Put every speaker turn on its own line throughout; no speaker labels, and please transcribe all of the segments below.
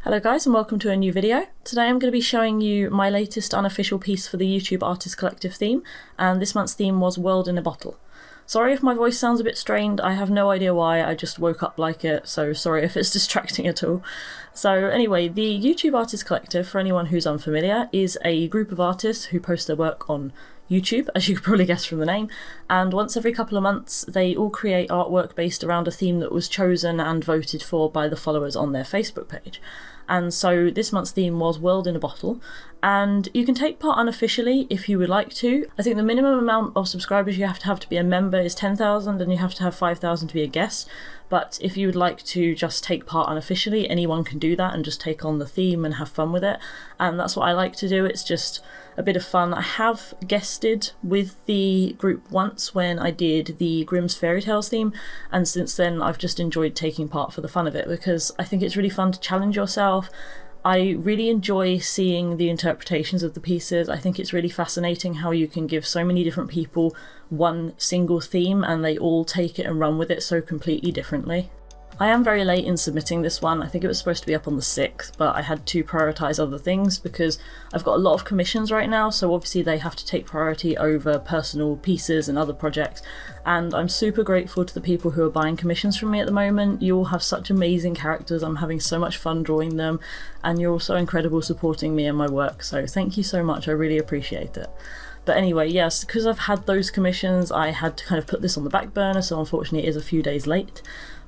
Hello guys and welcome to a new video. Today I'm going to be showing you my latest unofficial piece for the YouTube Artist Collective theme, and this month's theme was World in a Bottle. Sorry if my voice sounds a bit strained, I have no idea why, I just woke up like it, so sorry if it's distracting at all. So anyway, the YouTube Artist Collective, for anyone who's unfamiliar, is a group of artists who post their work on YouTube, as you could probably guess from the name, and once every couple of months they all create artwork based around a theme that was chosen and voted for by the followers on their Facebook page. And so this month's theme was World in a Bottle, and you can take part unofficially if you would like to. I think the minimum amount of subscribers you have to be a member is 10,000, and you have to have 5,000 to be a guest. But if you would like to just take part unofficially, anyone can do that and just take on the theme and have fun with it. And that's what I like to do, it's just a bit of fun. I have guested with the group once when I did the Grimm's Fairy Tales theme, and since then I've just enjoyed taking part for the fun of it because I think it's really fun to challenge yourself. I really enjoy seeing the interpretations of the pieces. I think it's really fascinating how you can give so many different people one single theme and they all take it and run with it so completely differently. I am very late in submitting this one. I think it was supposed to be up on the 6th, but I had to prioritise other things because I've got a lot of commissions right now, so obviously they have to take priority over personal pieces and other projects, and I'm super grateful to the people who are buying commissions from me at the moment. You all have such amazing characters, I'm having so much fun drawing them, and you're all so incredible supporting me and my work, so thank you so much, I really appreciate it. But anyway, yes, because I've had those commissions, I had to kind of put this on the back burner, so unfortunately it is a few days late,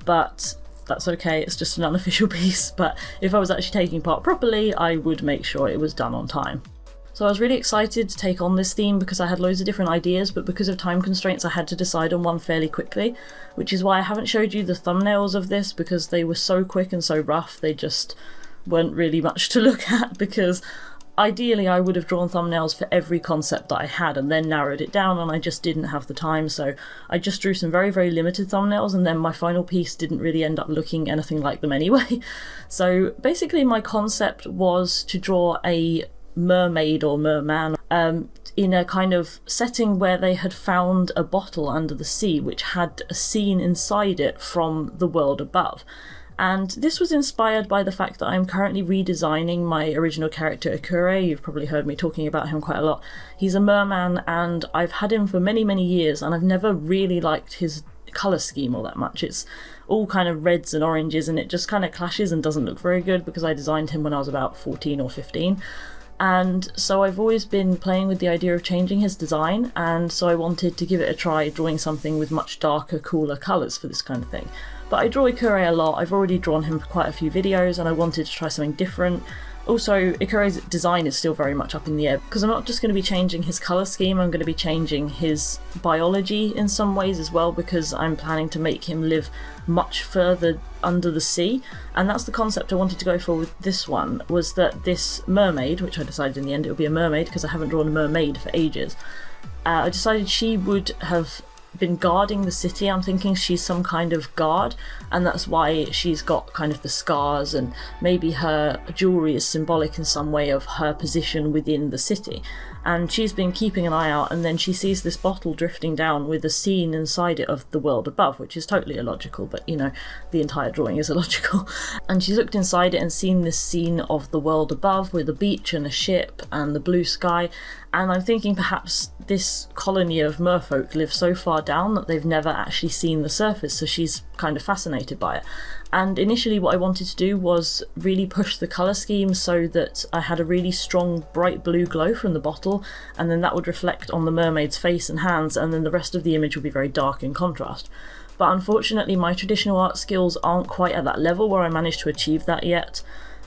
but that's okay, it's just an unofficial piece. But if I was actually taking part properly, I would make sure it was done on time. So I was really excited to take on this theme because I had loads of different ideas, but because of time constraints I had to decide on one fairly quickly, which is why I haven't showed you the thumbnails of this because they were so quick and so rough, they just weren't really much to look at, because ideally I would have drawn thumbnails for every concept that I had and then narrowed it down, and I just didn't have the time, so I just drew some very, very limited thumbnails, and then my final piece didn't really end up looking anything like them anyway. So basically my concept was to draw a mermaid or merman in a kind of setting where they had found a bottle under the sea which had a scene inside it from the world above. And this was inspired by the fact that I'm currently redesigning my original character Akure. You've probably heard me talking about him quite a lot. He's a merman and I've had him for many, many years, and I've never really liked his colour scheme all that much. It's all kind of reds and oranges and it just kind of clashes and doesn't look very good because I designed him when I was about 14 or 15. And so I've always been playing with the idea of changing his design, and so I wanted to give it a try drawing something with much darker, cooler colours for this kind of thing. But I draw Ikure a lot, I've already drawn him for quite a few videos and I wanted to try something different. Also, Ikure's design is still very much up in the air because I'm not just going to be changing his colour scheme, I'm going to be changing his biology in some ways as well, because I'm planning to make him live much further under the sea, and that's the concept I wanted to go for with this one, was that this mermaid, which I decided in the end it would be a mermaid because I haven't drawn a mermaid for ages, I decided she would have been guarding the city. I'm thinking she's some kind of guard, and that's why she's got kind of the scars, and maybe her jewellery is symbolic in some way of her position within the city. And she's been keeping an eye out, and then she sees this bottle drifting down with a scene inside it of the world above, which is totally illogical, but you know, the entire drawing is illogical. And she's looked inside it and seen this scene of the world above with a beach and a ship and the blue sky, and I'm thinking perhaps this colony of merfolk live so far down that they've never actually seen the surface, so she's kind of fascinated by it. And initially what I wanted to do was really push the colour scheme so that I had a really strong bright blue glow from the bottle, and then that would reflect on the mermaid's face and hands, and then the rest of the image would be very dark in contrast. But unfortunately my traditional art skills aren't quite at that level where I managed to achieve that yet.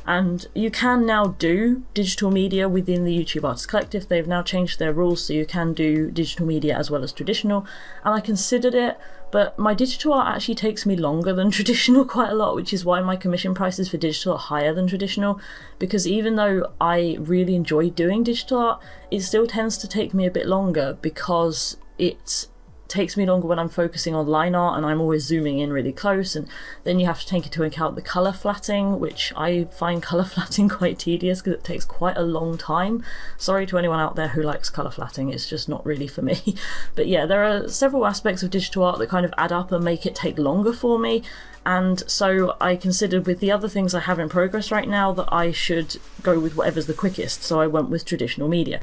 And you can now do digital media within the YouTube Artist Collective. They've now changed their rules so you can do digital media as well as traditional, and I considered it, but my digital art actually takes me longer than traditional quite a lot, which is why my commission prices for digital are higher than traditional, because even though I really enjoy doing digital art, it still tends to take me a bit longer because it's takes me longer when I'm focusing on line art and I'm always zooming in really close, and then you have to take into account the colour flatting, which I find colour flatting quite tedious because it takes quite a long time. Sorry to anyone out there who likes colour flatting, it's just not really for me. But yeah, there are several aspects of digital art that kind of add up and make it take longer for me, and so I considered with the other things I have in progress right now that I should go with whatever's the quickest, so I went with traditional media.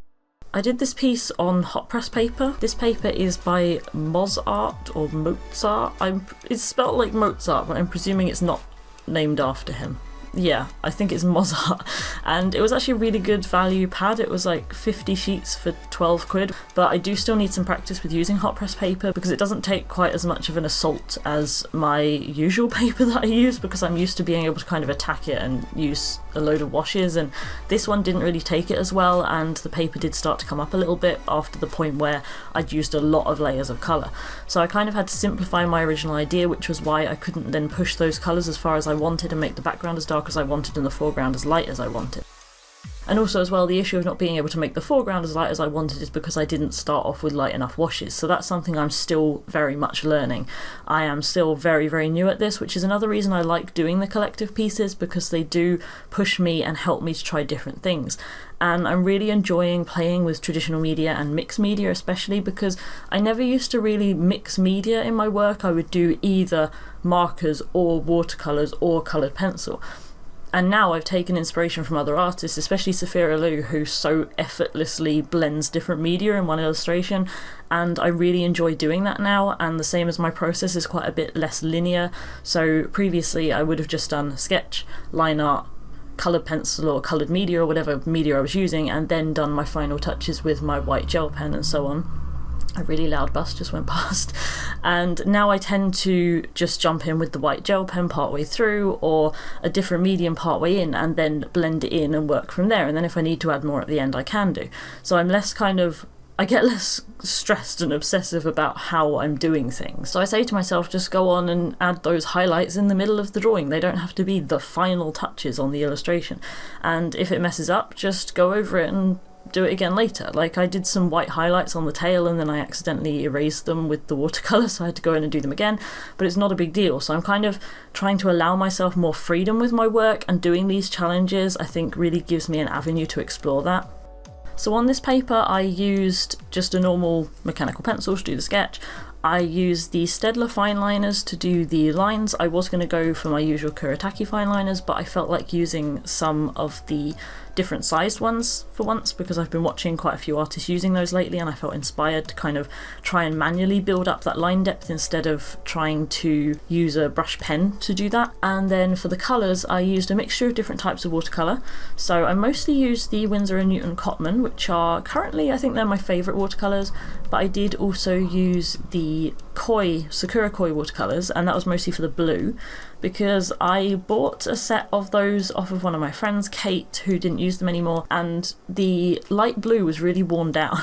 I did this piece on hot press paper. This paper is by MozArt or MozArt. It's spelled like Mozart, but I'm presuming it's not named after him. Yeah, I think it's MozArt. And it was actually a really good value pad. It was like 50 sheets for 12 quid. But I do still need some practice with using hot press paper because it doesn't take quite as much of an assault as my usual paper that I use, because I'm used to being able to kind of attack it and use a load of washes, and this one didn't really take it as well, and the paper did start to come up a little bit after the point where I'd used a lot of layers of colour. So I kind of had to simplify my original idea, which was why I couldn't then push those colours as far as I wanted and make the background as dark as I wanted and the foreground as light as I wanted. And also as well, the issue of not being able to make the foreground as light as I wanted is because I didn't start off with light enough washes, so that's something I'm still very much learning. I am still very, very new at this, which is another reason I like doing the collective pieces, because they do push me and help me to try different things. And I'm really enjoying playing with traditional media and mixed media, especially because I never used to really mix media in my work. I would do either markers or watercolours or coloured pencil. And now I've taken inspiration from other artists, especially Sophia Liu, who so effortlessly blends different media in one illustration, and I really enjoy doing that now, and the same as my process is quite a bit less linear. So previously I would have just done sketch, line art, coloured pencil or coloured media or whatever media I was using, and then done my final touches with my white gel pen and so on. A really loud bus just went past. And now I tend to just jump in with the white gel pen partway through, or a different medium partway in, and then blend it in and work from there. And then if I need to add more at the end, I can do. So I'm less I get less stressed and obsessive about how I'm doing things. So I say to myself, just go on and add those highlights in the middle of the drawing. They don't have to be the final touches on the illustration. And if it messes up, just go over it and do it again later. Like, I did some white highlights on the tail and then I accidentally erased them with the watercolour, so I had to go in and do them again, but it's not a big deal. So I'm kind of trying to allow myself more freedom with my work, and doing these challenges I think really gives me an avenue to explore that. So on this paper I used just a normal mechanical pencil to do the sketch. I used the Staedtler fineliners to do the lines. I was going to go for my usual Kuretake fineliners, but I felt like using some of the different sized ones for once, because I've been watching quite a few artists using those lately and I felt inspired to kind of try and manually build up that line depth instead of trying to use a brush pen to do that. And then for the colours I used a mixture of different types of watercolour. So I mostly used the Winsor Newton Cotman, which are currently, I think they're my favourite watercolours, but I did also use the Sakura Koi watercolours, and that was mostly for the blue, because I bought a set of those off of one of my friends, Kate, who didn't use them anymore, and the light blue was really worn down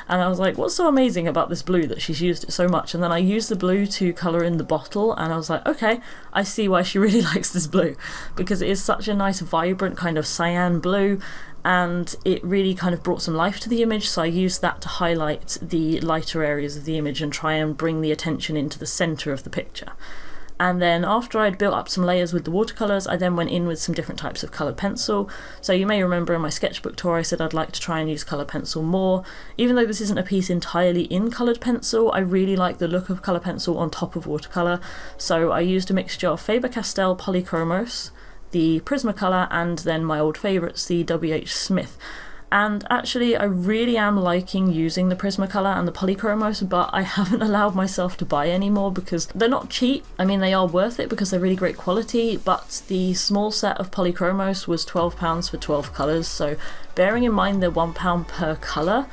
and I was like, what's so amazing about this blue that she's used it so much? And then I used the blue to colour in the bottle and I was like, okay, I see why she really likes this blue, because it is such a nice vibrant kind of cyan blue, and it really kind of brought some life to the image, so I used that to highlight the lighter areas of the image and try and bring the attention into the centre of the picture. And then after I'd built up some layers with the watercolours, I then went in with some different types of coloured pencil. So you may remember in my sketchbook tour I said I'd like to try and use coloured pencil more. Even though this isn't a piece entirely in coloured pencil, I really like the look of colour pencil on top of watercolour. So I used a mixture of Faber-Castell Polychromos, the Prismacolor, and then my old favourites, the WHSmith. And actually I really am liking using the Prismacolor and the Polychromos, but I haven't allowed myself to buy any more because they're not cheap. I mean, they are worth it because they're really great quality, but the small set of Polychromos was £12 for 12 colours, so bearing in mind they're £1 per colour,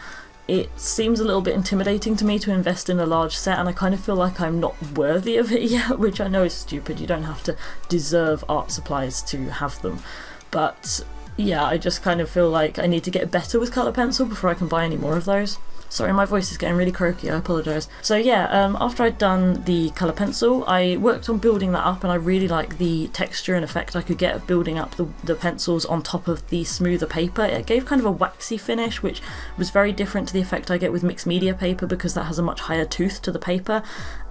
it seems a little bit intimidating to me to invest in a large set, and I kind of feel like I'm not worthy of it yet, which I know is stupid. You don't have to deserve art supplies to have them. But yeah, I just kind of feel like I need to get better with colour pencil before I can buy any more of those. Sorry, my voice is getting really croaky, I apologise. So yeah, after I'd done the colour pencil, I worked on building that up, and I really like the texture and effect I could get of building up the pencils on top of the smoother paper. It gave kind of a waxy finish, which was very different to the effect I get with mixed media paper, because that has a much higher tooth to the paper,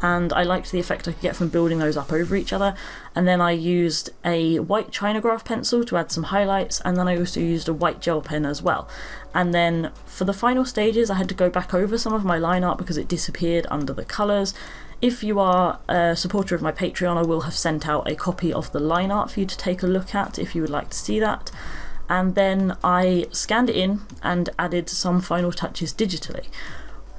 and I liked the effect I could get from building those up over each other. And then I used a white chinagraph pencil to add some highlights, and then I also used a white gel pen as well. And then for the final stages I had to go back over some of my line art because it disappeared under the colours. If you are a supporter of my Patreon, I will have sent out a copy of the line art for you to take a look at if you would like to see that. And then I scanned it in and added some final touches digitally.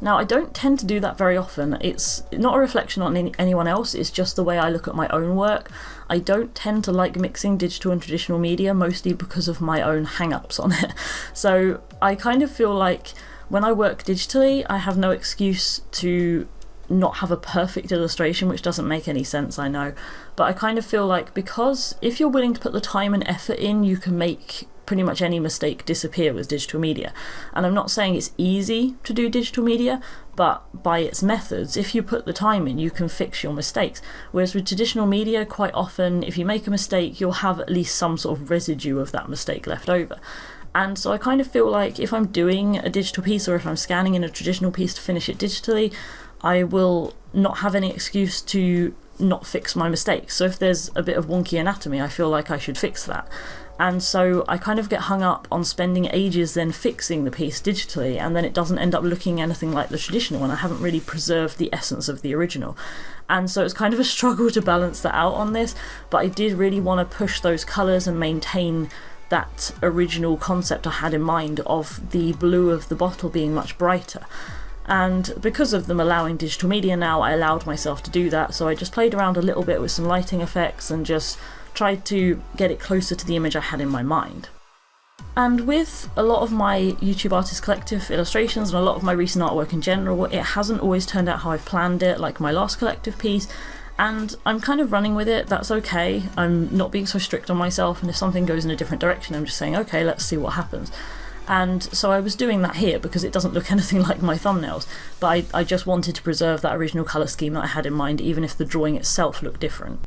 Now, I don't tend to do that very often. It's not a reflection on anyone else, it's just the way I look at my own work. I don't tend to like mixing digital and traditional media, mostly because of my own hang-ups on it. So I kind of feel like when I work digitally, I have no excuse to not have a perfect illustration, which doesn't make any sense, I know. But I kind of feel like, because if you're willing to put the time and effort in, you can make pretty much any mistake disappear with digital media. And I'm not saying it's easy to do digital media, but by its methods, if you put the time in, you can fix your mistakes. Whereas with traditional media, quite often, if you make a mistake, you'll have at least some sort of residue of that mistake left over. And so I kind of feel like if I'm doing a digital piece, or if I'm scanning in a traditional piece to finish it digitally, I will not have any excuse to not fix my mistakes. So if there's a bit of wonky anatomy, I feel like I should fix that. And so I kind of get hung up on spending ages then fixing the piece digitally, and then it doesn't end up looking anything like the traditional one. I haven't really preserved the essence of the original. And so it's kind of a struggle to balance that out on this, but I did really want to push those colours and maintain that original concept I had in mind of the blue of the bottle being much brighter. And because of them allowing digital media now, I allowed myself to do that, so I just played around a little bit with some lighting effects and just tried to get it closer to the image I had in my mind. And with a lot of my YouTube Artist Collective illustrations and a lot of my recent artwork in general, it hasn't always turned out how I've planned it, like my last collective piece, and I'm kind of running with it. That's okay. I'm not being so strict on myself, and if something goes in a different direction, I'm just saying, okay, let's see what happens. And so I was doing that here because it doesn't look anything like my thumbnails, but I just wanted to preserve that original colour scheme that I had in mind, even if the drawing itself looked different.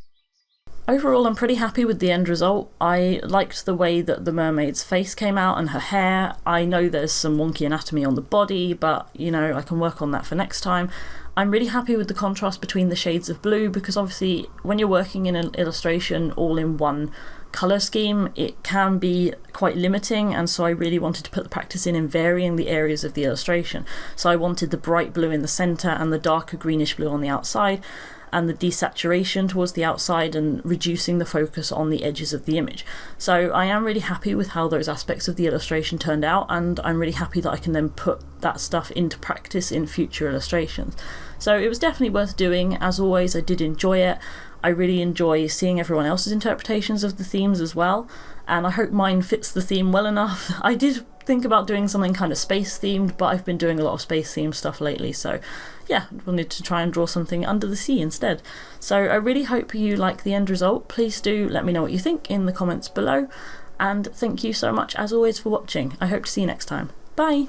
Overall, I'm pretty happy with the end result. I liked the way that the mermaid's face came out and her hair. I know there's some wonky anatomy on the body, but you know, I can work on that for next time. I'm really happy with the contrast between the shades of blue, because obviously when you're working in an illustration all in one colour scheme, it can be quite limiting, and so I really wanted to put the practice in varying the areas of the illustration. So I wanted the bright blue in the centre and the darker greenish blue on the outside, and the desaturation towards the outside, and reducing the focus on the edges of the image. So I am really happy with how those aspects of the illustration turned out, and I'm really happy that I can then put that stuff into practice in future illustrations. So it was definitely worth doing. As always, I did enjoy it. I really enjoy seeing everyone else's interpretations of the themes as well, and I hope mine fits the theme well enough. I did think about doing something kind of space themed, but I've been doing a lot of space themed stuff lately, so yeah, I wanted to try and draw something under the sea instead. So I really hope you like the end result. Please do let me know what you think in the comments below, and thank you so much as always for watching. I hope to see you next time. Bye!